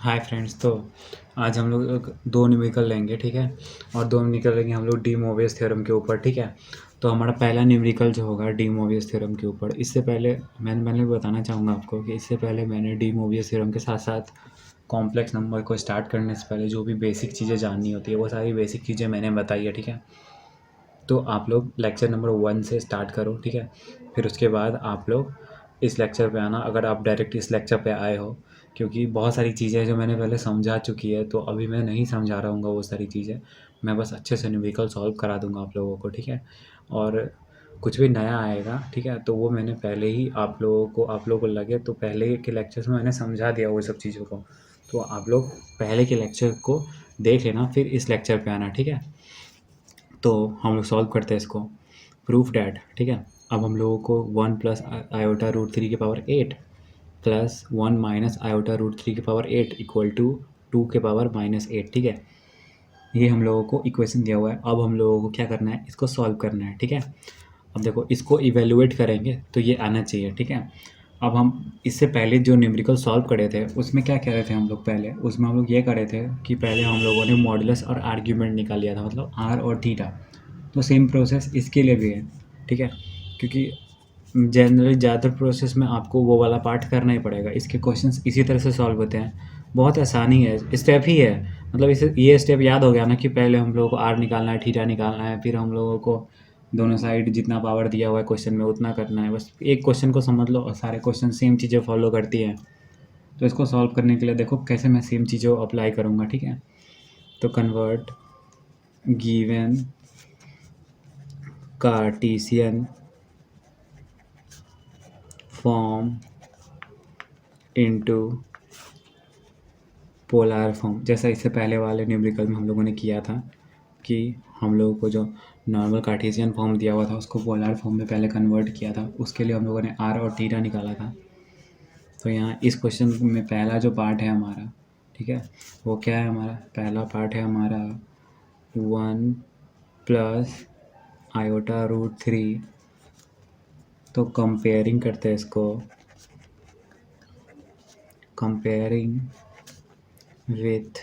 Hi friends. तो आज हम लोग दो न्यूमेरिकल लेंगे, ठीक है। और दो न्यूमेरिकल लेंगे हम लोग डी मोवियस थ्योरम के ऊपर, ठीक है। तो हमारा पहला न्यूमेरिकल जो होगा डी मोवियस थ्योरम के ऊपर। इससे पहले मैंने बताना चाहूँगा आपको कि इससे पहले मैंने डी मोवियस थ्योरम के साथ साथ कॉम्प्लेक्स नंबर को स्टार्ट करने से पहले जो भी बेसिक चीज़ें जाननी होती है वो सारी बेसिक चीज़ें मैंने बताई है, ठीक है। तो आप लोग लेक्चर नंबर 1 से स्टार्ट करो, ठीक है। फिर उसके बाद आप लोग इस लेक्चर पे आना, अगर आप डायरेक्ट इस लेक्चर पे आए हो, क्योंकि बहुत सारी चीज़ें जो मैंने पहले समझा चुकी है तो अभी मैं नहीं समझा रहा हूँ वो सारी चीज़ें। मैं बस अच्छे से न्यूमेरिकल सॉल्व करा दूँगा आप लोगों को, ठीक है। और कुछ भी नया आएगा, ठीक है, तो वो मैंने पहले ही आप लोगों को लगे तो पहले के लेक्चर्स में मैंने समझा दिया वो सब चीज़ों को। तो आप लोग पहले के लेक्चर को देख लेना, फिर इस लेक्चर पे आना, ठीक है। तो हम लोग सॉल्व करते हैं इसको। प्रूफ डैट, ठीक है। अब हम लोगों को 1 प्लस आयोटा रूट 3 की power 8 plus 1 minus iota root 3 की पावर 8 इक्वल टू 2 के पावर -8, ठीक है। ये हम लोगों को इक्वेशन दिया हुआ है। अब हम लोगों को क्या करना है, इसको सॉल्व करना है, ठीक है। अब देखो, इसको इवेलुएट करेंगे तो ये आना चाहिए, ठीक है। अब हम इससे पहले जो न्यूमेरिकल सॉल्व करे थे उसमें क्या कह रहे थे हम लोग, पहले उसमें हम लोग ये करे थे कि पहले हम लोगों ने मॉडुलस और आर्ग्यूमेंट निकाल लिया था, मतलब आर और थीटा। तो सेम प्रोसेस इसके लिए भी है, ठीक है। क्योंकि जनरली ज़्यादातर प्रोसेस में आपको वो वाला पार्ट करना ही पड़ेगा। इसके क्वेश्चंस इसी तरह से सॉल्व होते हैं, बहुत आसानी है, स्टेप ही है। मतलब इसे ये स्टेप याद हो गया ना कि पहले हम लोगों को आर निकालना है, थीटा निकालना है, फिर हम लोगों को दोनों साइड जितना पावर दिया हुआ है क्वेश्चन में उतना करना है। बस एक क्वेश्चन को समझ लो और सारे क्वेश्चन सेम चीज़ें फॉलो करती हैं। तो इसको सॉल्व करने के लिए देखो कैसे मैं सेम चीज़ों अप्लाई करूँगा, ठीक है। तो convert given Cartesian form into polar form, जैसा इससे पहले वाले न्यूमेरिकल में हम लोगों ने किया था कि हम लोगों को जो नॉर्मल कार्टेशियन फॉर्म दिया हुआ था उसको पोलर फॉर्म में पहले कन्वर्ट किया था। उसके लिए हम लोगों ने आर और थीटा निकाला था। तो यहाँ इस क्वेश्चन में पहला जो पार्ट है हमारा, ठीक है, वो क्या है, हमारा पहला पार्ट है हमारा 1 प्लस आयोटा रूट 3। तो कंपेयरिंग करते हैं इसको, comparing with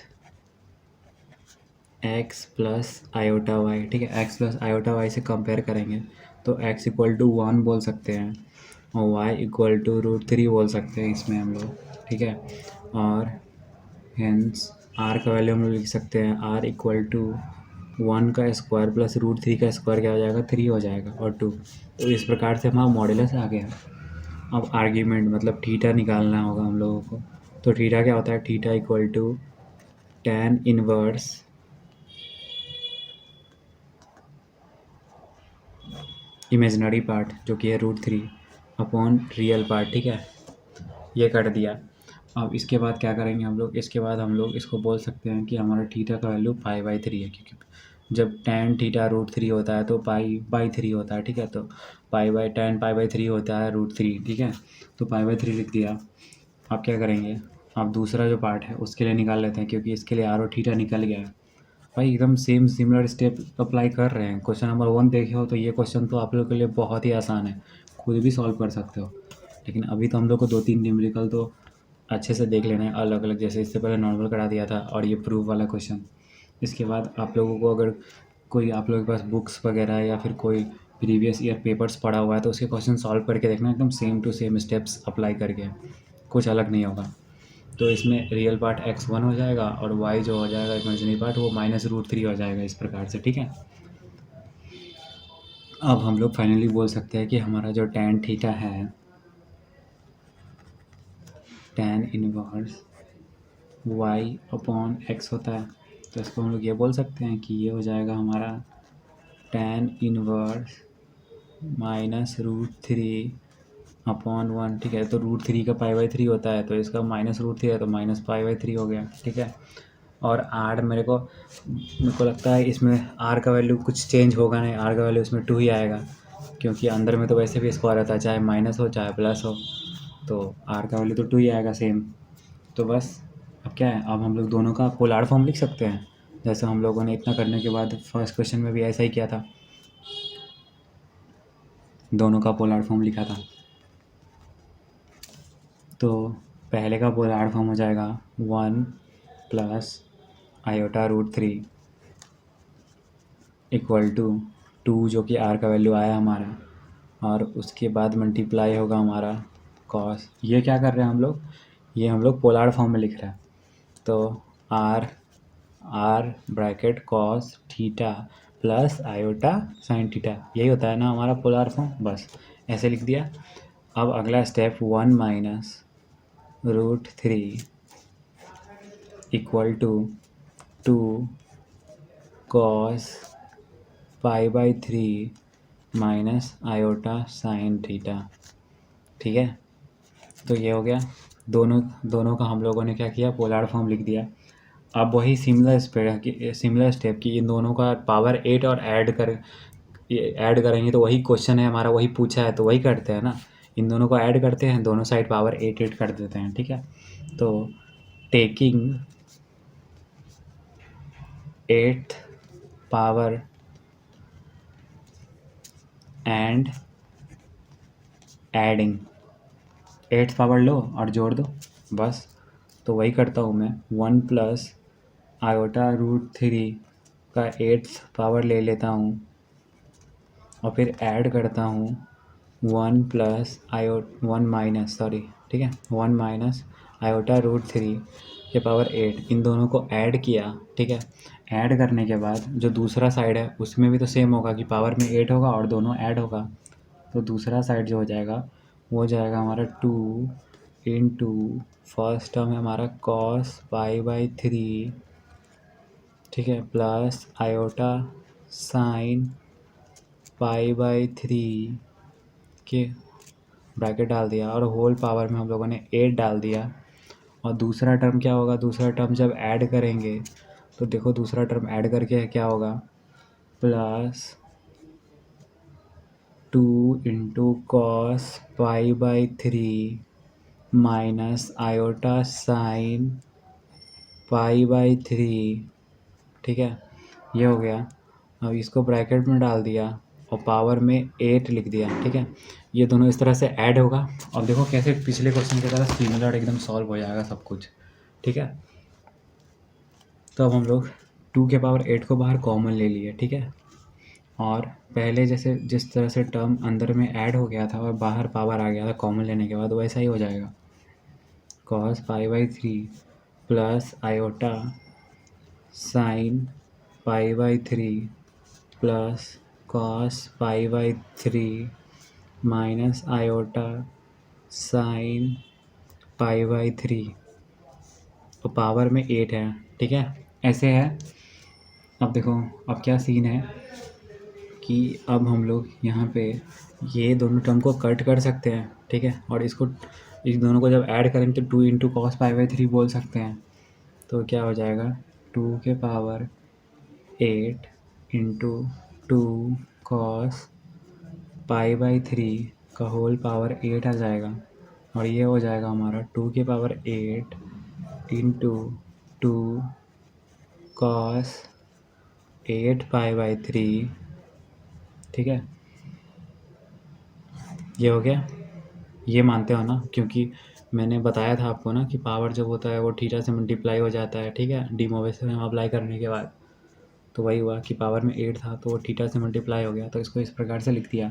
x plus iota y, ठीक है। एक्स प्लस आयोटा वाई से कंपेयर करेंगे तो x इक्वल टू 1 बोल सकते हैं और y इक्वल टू रूट 3 बोल सकते हैं इसमें हम लोग, ठीक है। और हेंस r का वैल्यू हम लोग लिख सकते हैं, r इक्वल टू 1 का स्क्वायर प्लस रूट 3 का स्क्वायर क्या हो जाएगा, 3 हो जाएगा और 2। तो इस प्रकार से हमारा मॉडुलस आ गया। अब आर्ग्यूमेंट मतलब थीटा निकालना होगा हम लोगों को। तो थीटा क्या होता है, theta equal to tan inverse imaginary part जो कि है रूट 3 अपॉन रियल पार्ट, ठीक है। ये कर दिया। अब इसके बाद क्या करेंगे हम लोग, इसके बाद हम लोग इसको बोल सकते हैं कि हमारा थीटा का वैल्यू π/3 है, क्योंकि जब tan थीटा रूट 3 होता है तो π/3 होता है, ठीक है। तो tan π/3 होता है रूट 3, ठीक है। तो π/3 लिख दिया। अब क्या करेंगे, अब दूसरा जो पार्ट है उसके लिए निकाल लेते हैं, क्योंकि इसके लिए आर और थीटा निकल गया है। भाई एकदम सेम सिमिलर स्टेप अप्लाई कर रहे हैं। क्वेश्चन नंबर 1 देखे हो तो ये क्वेश्चन तो आप लोग के लिए बहुत ही आसान है, खुद भी सॉल्व कर सकते हो। लेकिन अभी तो हम लोग को 2-3 न्यूमेरिकल तो अच्छे से देख लेना है अलग अलग, जैसे इससे पहले नॉर्मल करा दिया था और ये प्रूफ वाला क्वेश्चन। इसके बाद आप लोगों को अगर कोई आप लोगों के पास बुक्स वगैरह या फिर कोई प्रीवियस ईयर पेपर्स पढ़ा हुआ है तो उसके क्वेश्चन सॉल्व करके देखना, एकदम same to same steps apply करके, कुछ अलग नहीं होगा। तो इसमें रियल पार्ट x1 हो जाएगा और y जो हो जाएगा इमेजिनरी पार्ट वो -√3 हो जाएगा, इस प्रकार से, ठीक है। अब हम लोग फाइनली बोल सकते हैं कि हमारा जो tan थीटा है, tan inverse y upon x होता है, तो इसको हम लोग ये बोल सकते हैं कि ये हो जाएगा हमारा tan इनवर्स -√3 अपॉन 1, ठीक है। तो √3 का π/3 होता है, तो इसका -√3 है तो -π/3 हो गया, ठीक है। और आर मेरे को लगता है इसमें आर का वैल्यू कुछ चेंज होगा नहीं, आर का वैल्यू इसमें 2 ही आएगा, क्योंकि अंदर में तो वैसे भी स्क्वायर रहता है, चाहे माइनस हो चाहे प्लस हो, तो आर का वैल्यू तो 2 ही आएगा सेम। तो बस अब क्या है, अब हम लोग दोनों का पोलर फॉर्म लिख सकते हैं, जैसे हम लोगों ने इतना करने के बाद फर्स्ट क्वेश्चन में भी ऐसा ही किया था, दोनों का पोलर फॉर्म लिखा था। तो पहले का पोलर फॉर्म हो जाएगा 1 plus iota root 3 equal to 2 जो कि आर का वैल्यू आया हमारा, और उसके बाद मल्टीप्लाई होगा हमारा कॉस। ये क्या कर रहे हैं हम लोग, ये हम लोग पोलर फॉर्म में लिख रहे हैं। तो r bracket cos theta plus iota sine theta, यही होता है ना हमारा पोलर फॉर्म, बस ऐसे लिख दिया। अब अगला step 1 minus root 3 equal to 2 cos pi by 3 minus iota sine theta. ठीक है, तो ये हो गया। दोनों का हम लोगों ने क्या किया, पोलर फॉर्म लिख दिया। अब वही सिमिलर स्टेप की इन दोनों का पावर 8 और ऐड करेंगे, तो वही क्वेश्चन है हमारा, वही पूछा है तो वही करते हैं ना। इन दोनों को ऐड करते हैं, दोनों साइड पावर 8 कर देते हैं। ठीक है, तो taking 8th power and adding, 8th power लो और जोड़ दो, बस। तो वही करता हूँ मैं, 1 प्लस आयोटा रूट 3 का 8th पावर ले लेता हूँ और फिर ऐड करता हूँ 1 माइनस ठीक है, 1 माइनस आयोटा रूट 3 के पावर 8, इन दोनों को ऐड किया। ठीक है, ऐड करने के बाद जो दूसरा साइड है उसमें भी तो सेम होगा कि पावर में 8 होगा और दोनों ऐड होगा। तो दूसरा साइड जो हो जाएगा वो हो जाएगा हमारा 2 इंटू फर्स्ट टर्म है हमारा कॉस पाई बाई 3, ठीक है, plus iota sine pi by 3 के ब्रैकेट डाल दिया, और होल पावर में हम लोगों ने 8 डाल दिया। और दूसरा टर्म क्या होगा, दूसरा टर्म जब ऐड करेंगे तो देखो दूसरा टर्म ऐड करके क्या होगा, plus 2 into cos pi by 3 minus iota sine pi by 3। ठीक है, ये हो गया। अब इसको ब्रैकेट में डाल दिया और पावर में 8 लिख दिया। ठीक है, ये दोनों इस तरह से ऐड होगा। अब देखो कैसे पिछले क्वेश्चन की तरह सिमिलर एकदम सॉल्व हो जाएगा सब कुछ। ठीक है, तो अब हम लोग 2 के पावर 8 को बाहर कॉमन ले लिए। ठीक है, और पहले जैसे जिस तरह से टर्म अंदर में ऐड हो गया था और बाहर पावर आ गया था कॉमन लेने के बाद, वैसा ही हो जाएगा। Cos pi by 3 plus iota sine pi by 3 plus cos pi by 3 minus iota sine pi by 3, तो पावर में 8 है। ठीक है, ऐसे है। अब देखो अब क्या सीन है कि अब हम लोग यहाँ पे ये दोनों टर्म को कट कर सकते हैं। ठीक है, और इस दोनों को जब ऐड करेंगे तो 2 इंटू कॉस पाई बाई 3 बोल सकते हैं। तो क्या हो जाएगा, 2 के power 8 into 2 cos pi by 3 का होल पावर 8 आ जाएगा, और ये हो जाएगा हमारा 2 के power 8 into 2 cos 8 pi by 3। ठीक है, ये हो गया। ये मानते हो ना, क्योंकि मैंने बताया था आपको ना कि पावर जब होता है वो थीटा से मल्टीप्लाई हो जाता है। ठीक है, डी मोवेस में अप्लाई करने के बाद तो वही हुआ कि पावर में 8 था तो वो थीटा से मल्टीप्लाई हो गया, तो इसको इस प्रकार से लिख दिया।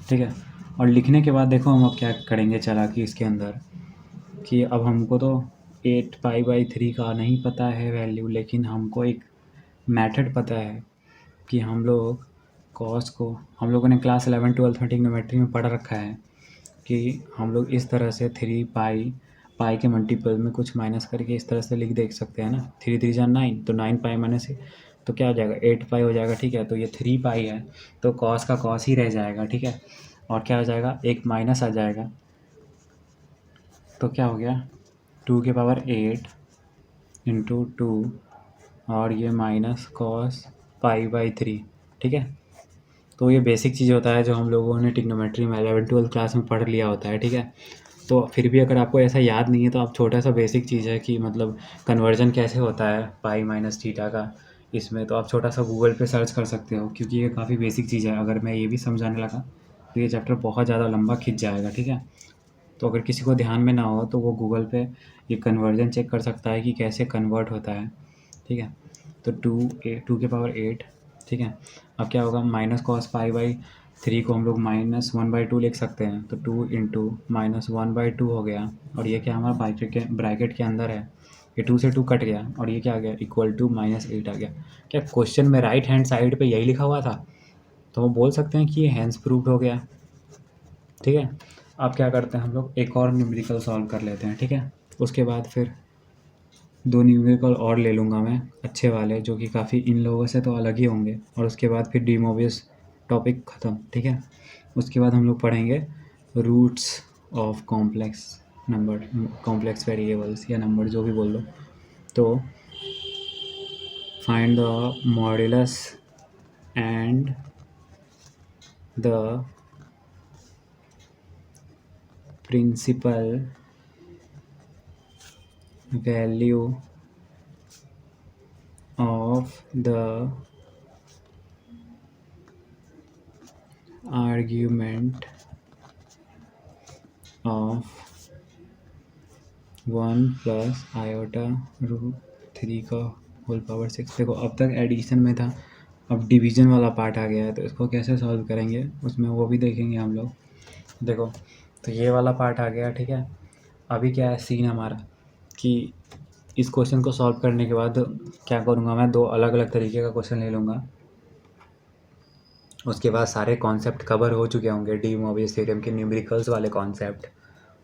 ठीक है, और लिखने के बाद देखो हम अब क्या करेंगे चालाकी इसके अंदर, कि अब हमको तो 8 पाई बाई 3 का नहीं पता है वैल्यू, लेकिन हमको एक मेथड पता है कि हम लोग कॉस को, हम लोगों ने क्लास 11 12 में ट्रिग्नोमेट्री में पढ़ रखा है कि हम लोग इस तरह से 3 पाई के मल्टीपल में कुछ माइनस करके इस तरह से लिख देख सकते हैं ना। 3 3 जा 9, तो 9 पाई माइनस तो क्या हो जाएगा, 8 पाई हो जाएगा। ठीक है, तो ये 3 पाई है तो कॉस का कॉस ही रह जाएगा। ठीक है, और क्या हो जाएगा, एक माइनस आ जाएगा, तो क्या हो गया 2 के पावर 8 इंटू 2 और ये माइनस कॉस पाई बाई 3। ठीक है, तो ये बेसिक चीज़ होता है जो हम लोगों ने ट्रिग्नोमेट्री में 11 12 क्लास में पढ़ लिया होता है। ठीक है, तो फिर भी अगर आपको ऐसा याद नहीं है तो आप छोटा सा बेसिक चीज़ है कि मतलब कन्वर्जन कैसे होता है पाई माइनस थीटा का, इसमें तो आप छोटा सा गूगल पे सर्च कर सकते हो, क्योंकि ये काफ़ी बेसिक चीज़ है। अगर मैं ये भी समझाने लगा तो ये चैप्टर बहुत ज़्यादा लंबा खिंच जाएगा। ठीक है, तो अगर किसी को ध्यान में ना हो तो वो गूगल पे ये कन्वर्जन चेक कर सकता है कि कैसे कन्वर्ट होता है, ठीक है। तो 2 की पावर 8, ठीक है। अब क्या होगा, माइनस कॉस पाई/3 को हम लोग -1/2 लिख सकते हैं, तो 2 इंटू -1/2 हो गया। और ये क्या हमारा ब्रैकेट के अंदर है, ये 2 से 2 कट गया और ये क्या आ गया, इक्वल टू -8 आ गया। क्या क्वेश्चन में राइट हैंड साइड पे यही लिखा हुआ था, तो वो बोल सकते हैं कि ये हैंस प्रूव्ड हो गया, ठीक है। अब क्या करते हैं हम लोग, एक और न्यूमेरिकल सॉल्व कर लेते हैं, ठीक है। उसके बाद फिर 2 न्यूमेरिकल और ले लूँगा मैं अच्छे वाले, जो कि काफ़ी इन लोगों से तो अलग ही होंगे, और उसके बाद फिर डी मोवियस टॉपिक ख़त्म, ठीक है। उसके बाद हम लोग पढ़ेंगे रूट्स ऑफ कॉम्प्लेक्स वेरिएबल्स या नंबर, जो भी बोल लो। तो find the modulus and the principal value of the argument of 1 plus iota root 3 का होल पावर 6। देखो अब तक एडिशन में था, अब डिवीजन वाला पार्ट आ गया है, तो इसको कैसे सॉल्व करेंगे उसमें वो भी देखेंगे हम लोग। देखो तो ये वाला पार्ट आ गया, ठीक है। अभी क्या है सीन हमारा कि इस क्वेश्चन को सॉल्व करने के बाद क्या करूँगा मैं, 2 अलग अलग तरीके का क्वेश्चन ले लूँगा। उसके बाद सारे कॉन्सेप्ट कवर हो चुके होंगे, डी मोवियस थ्योरम के न्यूमेरिकल्स वाले कॉन्सेप्ट।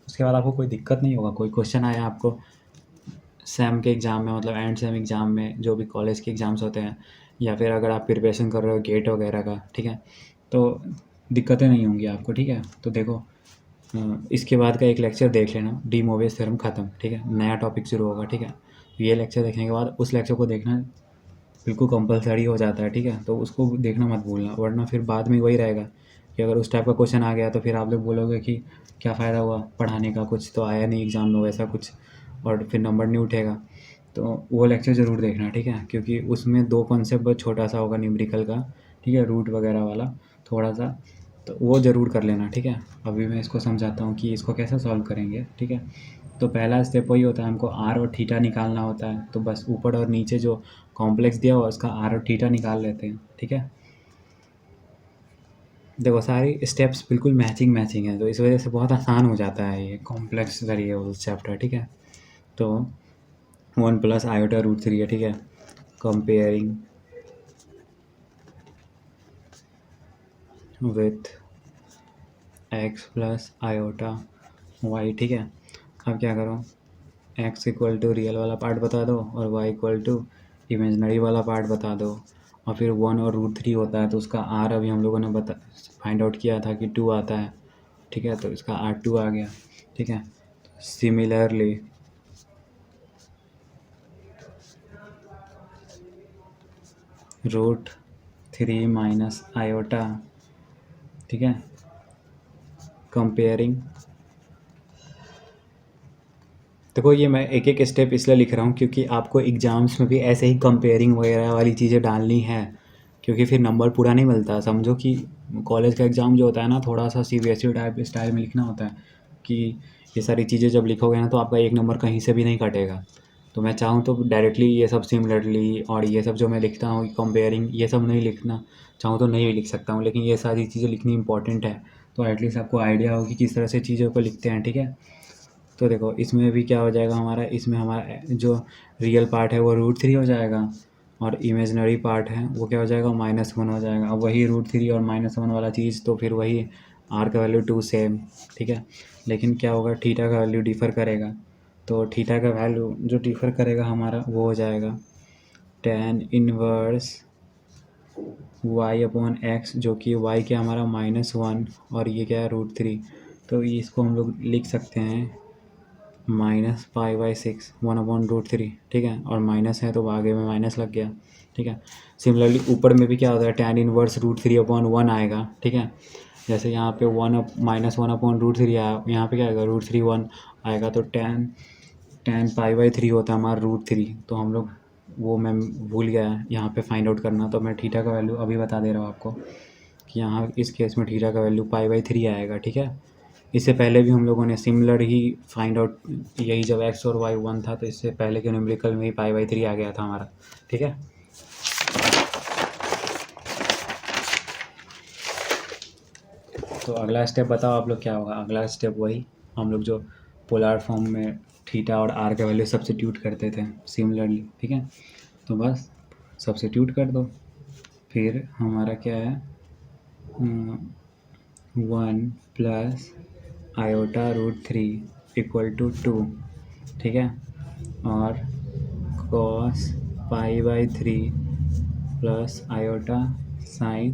उसके बाद आपको कोई दिक्कत नहीं होगा, कोई क्वेश्चन आया आपको सेम के एग्ज़ाम में, मतलब एंड सेम एग्ज़ाम में, जो भी कॉलेज के एग्ज़ाम्स होते हैं, या फिर अगर आप प्रिपरेशन कर रहे हो गेट वगैरह का, ठीक है, तो दिक्कतें नहीं होंगी आपको, ठीक है। तो देखो इसके बाद का एक लेक्चर देख लेना, डी मोवियस थ्योरम ख़त्म, ठीक है, नया टॉपिक शुरू होगा, ठीक है। ये लेक्चर देखने के बाद उस लेक्चर को देखना बिल्कुल कंपलसरी हो जाता है, ठीक है। तो उसको देखना मत भूलना, वरना फिर बाद में वही रहेगा कि अगर उस टाइप का क्वेश्चन आ गया तो फिर आप लोग बोलोगे कि क्या फ़ायदा हुआ पढ़ाने का, कुछ तो आया नहीं एग्ज़ाम में वैसा कुछ, और फिर नंबर नहीं उठेगा। तो वो लेक्चर ज़रूर देखना, ठीक है, क्योंकि उसमें 2 कॉन्सेप्ट बहुत छोटा सा होगा न्यूमेरिकल का, ठीक है, रूट वगैरह वाला थोड़ा सा, तो वो ज़रूर कर लेना, ठीक है। अभी मैं इसको समझाता हूँ कि इसको कैसे सॉल्व करेंगे, ठीक है। तो पहला स्टेप वही होता है, हमको आर और थीटा निकालना होता है, तो बस ऊपर और नीचे जो कॉम्प्लेक्स दिया हुआ उसका आर और थीटा निकाल लेते हैं, ठीक है। देखो सारी स्टेप्स बिल्कुल मैचिंग है, तो इस वजह से बहुत आसान हो जाता है ये कॉम्प्लेक्स वेरिएबल्स चैप्टर, ठीक है। तो 1 प्लस आयोटा रूट 3 है, ठीक है, comparing with x plus iota y, ठीक है। अब क्या करो, x इक्वल टू रियल वाला पार्ट बता दो और y इक्वल टू इमेजनरी वाला पार्ट बता दो, और फिर 1 और रूट 3 होता है तो उसका r अभी हम लोगों ने फाइंड आउट किया था कि 2 आता है, ठीक है, तो इसका r 2 आ गया, ठीक है। सिमिलरली रूट 3 माइनस आयोटा, ठीक है, कंपेयरिंग। देखो ये मैं एक एक स्टेप इसलिए लिख रहा हूँ क्योंकि आपको एग्ज़ाम्स में भी ऐसे ही कंपेयरिंग वगैरह वाली चीज़ें डालनी है, क्योंकि फिर नंबर पूरा नहीं मिलता। समझो कि कॉलेज का एग्ज़ाम जो होता है ना, थोड़ा सा CBSE टाइप स्टाइल में लिखना होता है कि ये सारी चीज़ें जब लिखोगे ना तो आपका एक नंबर कहीं से भी नहीं कटेगा। तो मैं चाहूँ तो डायरेक्टली ये सब सिमिलरली और ये सब जो मैं लिखता हूँ कंपेयरिंग, ये सब नहीं लिखना चाहूँ तो नहीं भी लिख सकता हूँ, लेकिन ये सारी चीज़ें लिखनी इंपॉर्टेंट है, तो एटलीस्ट आपको आइडिया हो कि किस तरह से चीज़ों को लिखते हैं, ठीक है। तो देखो इसमें भी क्या हो जाएगा हमारा, इसमें हमारा जो रियल पार्ट है वो रूट 3 हो जाएगा, और इमेजनरी पार्ट है वो क्या हो जाएगा, -1 हो जाएगा। अब वही रूट 3 और -1 वाला चीज़, तो फिर वही आर का वैल्यू 2 सेम, ठीक है। लेकिन क्या होगा, थीटा का वैल्यू डिफ़र करेगा, तो थीटा का वैल्यू जो डिफ़र करेगा हमारा वो हो जाएगा tan इनवर्स y/x, जो कि y क्या हमारा -1 और ये क्या है रूट 3, तो इसको हम लोग लिख सकते हैं -π/6 1/√3, ठीक है, और माइनस है तो आगे में माइनस लग गया, ठीक है। सिमिलरली ऊपर में भी क्या होता है, tan इनवर्स √3/1 आएगा, ठीक है। जैसे यहाँ पे -1/√3 आया, यहाँ पे क्या आएगा √3 1 आएगा, तो tan π/3 होता है हमारा √3। तो हम लोग वो मैं भूल गया यहाँ पे फाइंड आउट करना, तो मैं थीटा का वैल्यू अभी बता दे रहा हूँ आपको कि यहाँ इस केस में थीटा का वैल्यू π/3 आएगा, ठीक है। इससे पहले भी हम लोगों ने सिमिलर ही फाइंड आउट, यही जब x और y 1 था तो इससे पहले के न्यूमेरिकल में ही π/3 आ गया था हमारा, ठीक है। तो अगला स्टेप बताओ आप लोग क्या होगा। अगला स्टेप वही हम लोग जो पोलर फॉर्म में थीटा और आर का वैल्यू सब्स्टिट्यूट करते थे सिमिलरली, ठीक है। तो बस सब्स्टिट्यूट कर दो, फिर हमारा क्या है 1 प्लस i/√3 = 2, ठीक है। और cos π/3 प्लस आयोटा साइन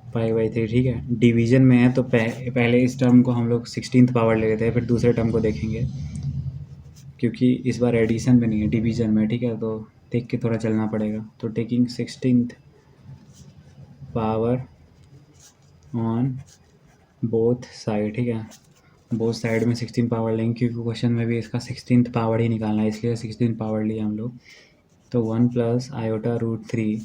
π/3, ठीक है। डिवीजन में है तो पहले इस टर्म को हम लोग 16th पावर ले लेते हैं, फिर दूसरे टर्म को देखेंगे, क्योंकि इस बार एडिशन में नहीं है, डिवीजन में, ठीक है। तो देख के थोड़ा चलना पड़ेगा। तो taking 16th power on both side, ठीक है। बोथ साइड में 16 पावर लेंगे, क्योंकि क्वेश्चन में भी इसका 16th पावर ही निकालना है, इसलिए 16 पावर लिया हम लोग। तो 1 प्लस i/√3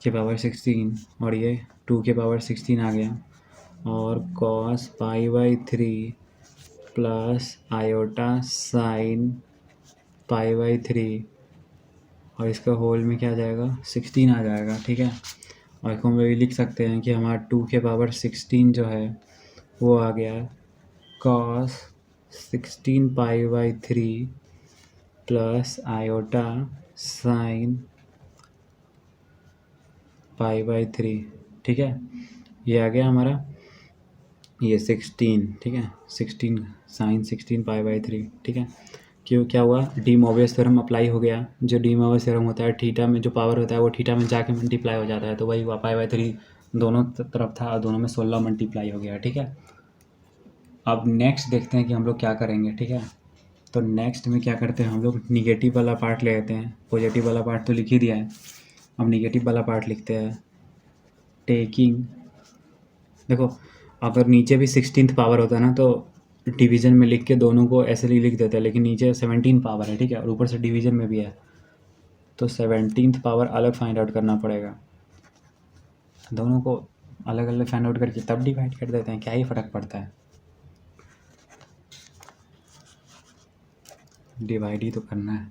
के पावर 16 और ये 2 के पावर 16 आ गया, और cos π/3 प्लस आयोटा साइन π/3, और इसका होल में क्या आ जाएगा 16 आ जाएगा, ठीक है। और इसको हम लोग लिख सकते हैं कि हमारा 2 के पावर 16 जो है वो आ गया cos 16 π/3 प्लस आयोटा साइन π/3, ठीक है। ये आ गया हमारा ये 16, ठीक है। 16 साइन 16 π/3, ठीक है। क्यों क्या हुआ, डी मोवियस थ्योरम अप्लाई हो गया। जो डी मोवियस थ्योरम होता है, थीटा में जो पावर होता है वो थीटा में जाके मल्टीप्लाई हो जाता है, तो वही हुआ π/3 दोनों तरफ था और दोनों में 16 मल्टीप्लाई हो गया, ठीक है। अब नेक्स्ट देखते हैं कि हम लोग क्या करेंगे, ठीक है। तो नेक्स्ट में क्या करते हैं हम लोग, निगेटिव वाला पार्ट ले लेते हैं। पॉजिटिव वाला पार्ट तो लिख ही दिया है, अब निगेटिव वाला पार्ट लिखते हैं। टेकिंग, देखो अगर नीचे भी 16th पावर होता है ना तो डिवीज़न में लिख के दोनों को ऐसे लिख देते हैं, लेकिन नीचे 17 पावर है, ठीक है, और ऊपर से डिवीज़न में भी है, तो 17th पावर अलग फाइंड आउट करना पड़ेगा। दोनों को अलग अलग फाइंड आउट करके तब डिवाइड कर देते हैं, क्या ही फ़र्क पड़ता है, डिवाइड ही तो करना है।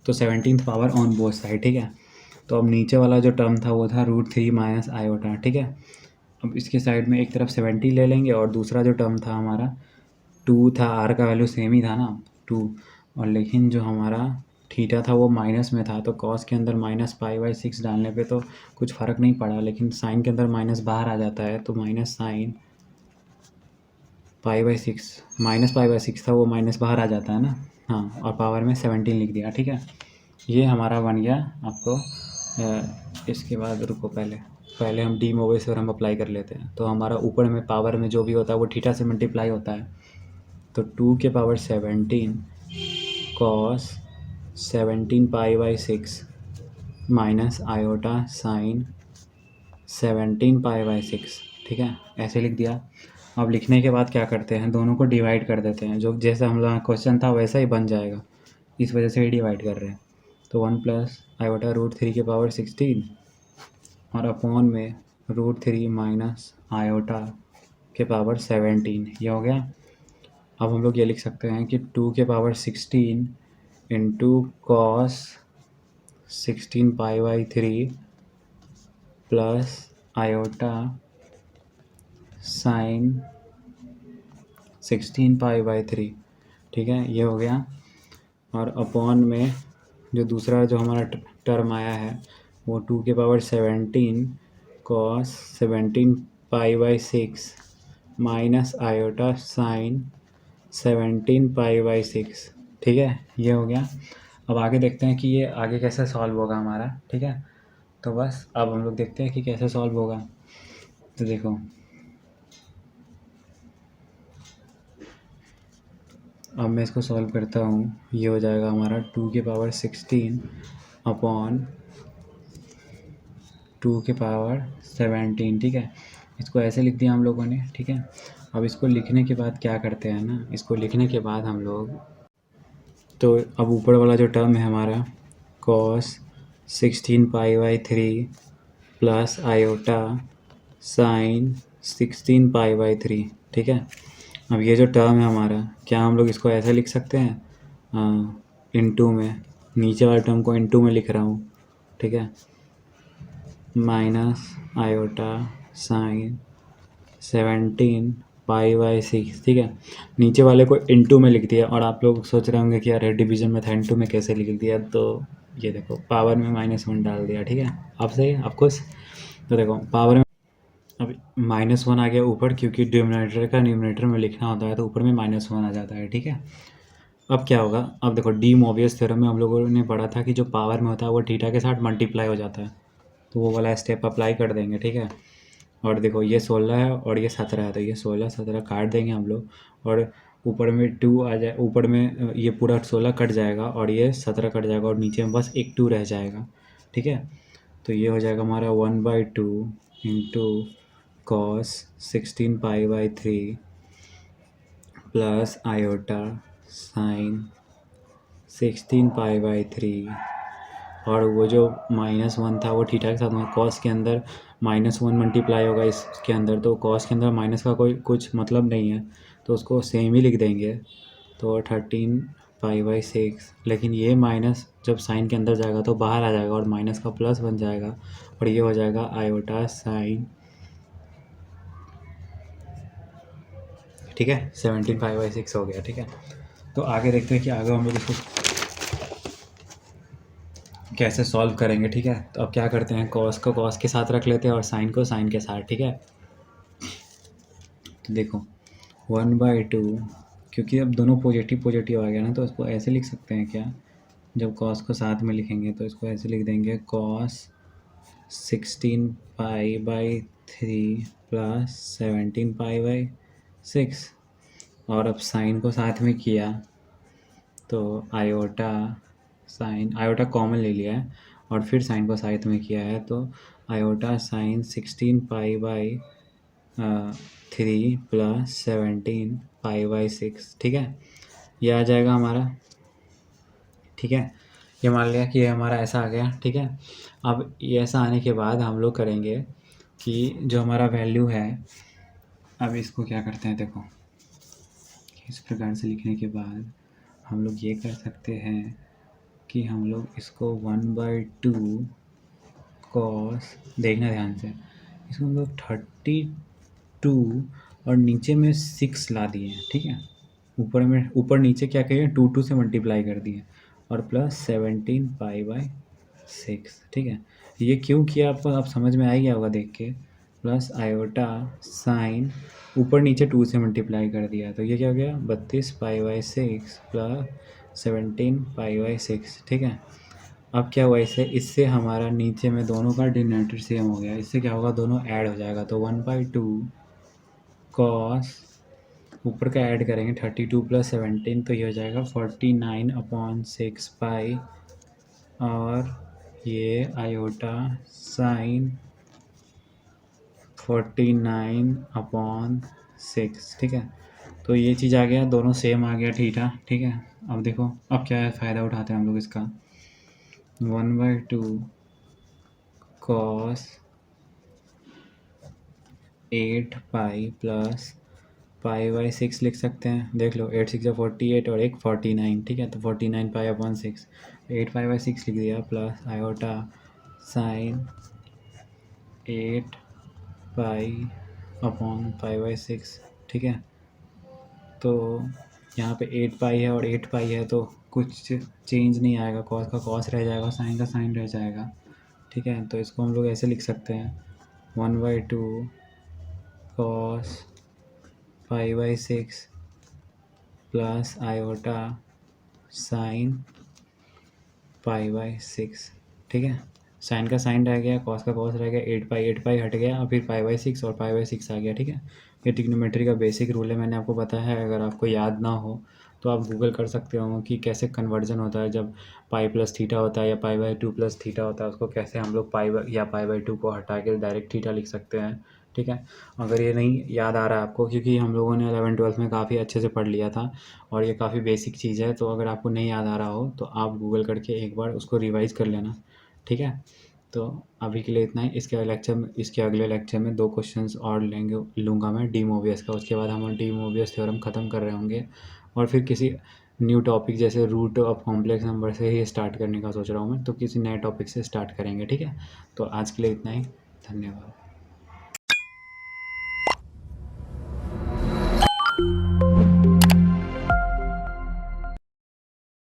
तो 17th power on both side, ठीक है। तो अब नीचे वाला जो टर्म था वो था √3 माइनस आयोटा, ठीक है। अब इसके साइड में एक तरफ 70 ले लेंगे, और दूसरा जो टर्म था हमारा 2 था, आर का वैल्यू सेम ही था ना 2, और लेकिन जो हमारा थीटा था वो माइनस में था, तो कॉस के अंदर माइनस π/6 डालने पे तो कुछ फ़र्क नहीं पड़ा, लेकिन साइन के अंदर माइनस बाहर आ जाता है, तो माइनस साइन π/6, माइनस π/6 था वो माइनस बाहर आ जाता है ना, हाँ, और पावर में 17 लिख दिया, ठीक है। ये हमारा बन गया आपको। इसके बाद रुको, पहले हम डी मोवियस थ्योरम अप्लाई कर लेते हैं। तो हमारा ऊपर में पावर में जो भी होता है वो थीटा से मल्टीप्लाई होता है, तो 2 के power 17 cos 17 π/6 minus iota sine 17 π/6, ठीक है, ऐसे लिख दिया। अब लिखने के बाद क्या करते हैं, दोनों को डिवाइड कर देते हैं, जो जैसा हम लोग क्वेश्चन था वैसा ही बन जाएगा, इस वजह से ही डिवाइड कर रहे हैं। तो 1 प्लस i/√3 के पावर 16 और अपॉन में √3 माइनस आयोटा के पावर 17, ये हो गया। अब हम लोग ये लिख सकते हैं कि 2 के power 16 into cos 16 π/3 plus iota sine 16 π/3, ठीक है, ये हो गया। और अपॉन में जो दूसरा जो हमारा टर्म आया है वो 2 के power 17 cos 17 π/6 minus iota sine 17 π/6, ठीक है, ये हो गया। अब आगे देखते हैं कि ये आगे कैसे सॉल्व होगा हमारा, ठीक है। तो बस अब हम लोग देखते हैं कि कैसे सॉल्व होगा। तो देखो, अब मैं इसको सॉल्व करता हूँ। ये हो जाएगा हमारा 2 के पावर 16 अपॉन 2 के पावर 17, ठीक है। इसको ऐसे लिख दिया हम लोगों ने, ठीक है। अब इसको लिखने के बाद क्या करते हैं ना, इसको लिखने के बाद हम लोग, तो अब ऊपर वाला जो टर्म है हमारा cos 16 π/3 plus iota sine 16 pi by 3, ठीक है। अब ये जो टर्म है हमारा, क्या हम लोग इसको ऐसे लिख सकते हैं इनटू में, नीचे वाले टर्म को इनटू में लिख रहा हूँ, ठीक है, minus iota sine 17 pi by 6, ठीक है। नीचे वाले को इनटू में लिख दिया, और आप लोग सोच रहे होंगे कि यार डिवीजन में था, इनटू में कैसे लिख दिया, तो ये देखो पावर में -1 डाल दिया, ठीक है। अब सही है, आप खुश। तो देखो पावर में अब -1 आ गया ऊपर, क्योंकि डिनोमिनेटर का न्यूमरेटर में लिखना होता है तो ऊपर में -1 आ जाता है, ठीक है। अब क्या होगा, अब देखो डी मोबियस थ्योरम में हम लोगों ने पढ़ा था कि जो पावर में होता है वो थीटा के साथ मल्टीप्लाई हो जाता है, तो वो वाला स्टेप अप्लाई कर देंगे, ठीक है। और देखो ये 16 है और ये 17 है, तो ये 16 17 काट देंगे हम लोग, और ऊपर में 2 आ जाए, ऊपर में ये पूरा 16 कट जाएगा और ये 17 कट जाएगा, और नीचे में बस एक 2 रह जाएगा, ठीक है। तो ये हो जाएगा हमारा 1/2 into cos 16 pi by 3 plus iota sine 16 pi by 3, और वो जो -1 था वो थीटा के साथ में, कॉस के अंदर -1 मल्टीप्लाई होगा इसके अंदर, तो कॉस के अंदर माइनस का कोई कुछ मतलब नहीं है, तो उसको सेम ही लिख देंगे, तो 13 पाई बाई 6। लेकिन ये माइनस जब साइन के अंदर जाएगा तो बाहर आ जाएगा और माइनस का प्लस बन जाएगा, और ये हो जाएगा आयोटा साइन, ठीक है, 17 पाई बाई 6 हो गया, ठीक है। तो आगे देखते हैं कि आगे हम लोग इसको कैसे सॉल्व करेंगे, ठीक है। तो अब क्या करते हैं, कॉस को कॉस के साथ रख लेते हैं और साइन को साइन के साथ, ठीक है। तो देखो 1/2, क्योंकि अब दोनों पॉजिटिव पॉजिटिव आ गया ना, तो इसको ऐसे लिख सकते हैं क्या, जब कॉस को साथ में लिखेंगे तो इसको ऐसे लिख देंगे, cos 16 pi by 3 plus 17 pi by 6, और अब साइन को साथ में किया तो आयोटा साइन, आयोटा कॉमन ले लिया है और फिर साइन को साथ में किया है, तो iota sine 16 pi by 3 plus 17 pi by 6, ठीक है। ये आ जाएगा हमारा, ठीक है। ये मान लिया कि ये हमारा ऐसा आ गया, ठीक है। अब ये ऐसा आने के बाद हम लोग करेंगे कि जो हमारा वैल्यू है, अब इसको क्या करते हैं, देखो इस प्रकार से लिखने के बाद हम लोग ये कर सकते हैं कि हम लोग इसको 1/2 कॉस, देखना ध्यान से, इसको हम लोग 32 और नीचे में 6 ला दिए हैं, ठीक है। ऊपर नीचे क्या कहिए, 2 से मल्टीप्लाई कर दिए, और प्लस 17 पाई बाई 6, ठीक है। ये क्यों किया आपको आप समझ में आ गया होगा देख के, प्लस आयोटा साइन ऊपर नीचे 2 से मल्टीप्लाई कर दिया, तो ये क्या हो गया 32 pi by 6 plus 17 pi by 6, ठीक है। अब क्या हुआ, इससे हमारा नीचे में दोनों का डिनोमिनेटर सेम हो गया, इससे क्या होगा, दोनों ऐड हो जाएगा, तो 1/2 कॉस, ऊपर का ऐड करेंगे 32 प्लस 17, तो ये हो जाएगा 49/6 पाई, और ये आयोटा साइन 49/6, ठीक है। तो ये चीज़ आ गया, दोनों सेम आ गया थीटा, ठीक है। अब देखो अब क्या है, फ़ायदा उठाते हैं हम लोग इसका, 1/2 cos 8 pi plus pi by 6 लिख सकते हैं, देख लो 8 6 48 और एक 49, ठीक है। तो 49 पाई/6, 8 पाई बाई 6 लिख दिया, प्लस आयोटा साइन 8 पाई/पाई/6, ठीक है। तो यहाँ पे 8 पाई है और 8 पाई है, तो कुछ चेंज नहीं आएगा, कॉस का कॉस रह जाएगा, साइन का साइन रह जाएगा, ठीक है। तो इसको हम लोग ऐसे लिख सकते हैं, 1/2 कॉस 5/6 प्लस आयोटा साइन पाई/6, ठीक है। साइन का साइन रह गया, कॉस का कॉस रह गया, 8 पाई हट गया, और फिर पाई/6 और पाई/6 आ गया, ठीक है। ये ट्रिग्नोमेट्री का बेसिक रूल है, मैंने आपको बताया है, अगर आपको याद ना हो तो आप गूगल कर सकते हो कि कैसे कन्वर्जन होता है, जब पाई प्लस थीटा होता है या पाई/2 प्लस थीटा होता है, उसको कैसे हम लोग पाई या पाई/2 को हटा के डायरेक्ट थीटा लिख सकते हैं, ठीक है। अगर ये नहीं याद आ रहा है आपको, क्योंकि हम लोगों ने 11th-12th में काफ़ी अच्छे से पढ़ लिया था और ये काफ़ी बेसिक चीज़ है, तो अगर आपको नहीं याद आ रहा हो तो आप गूगल करके एक बार उसको रिवाइज़ कर लेना, ठीक है। तो अभी के लिए इतना ही। इसके अगले लेक्चर में 2 क्वेश्चंस और लूँगा मैं डी मोवियस का। उसके बाद हम डी मोवियस थ्योरम ख़त्म कर रहे होंगे और फिर किसी न्यू टॉपिक जैसे रूट ऑफ कॉम्प्लेक्स नंबर से ही स्टार्ट करने का सोच रहा हूँ मैं। तो किसी नए टॉपिक से स्टार्ट करेंगे, ठीक है। तो आज के लिए इतना ही, धन्यवाद।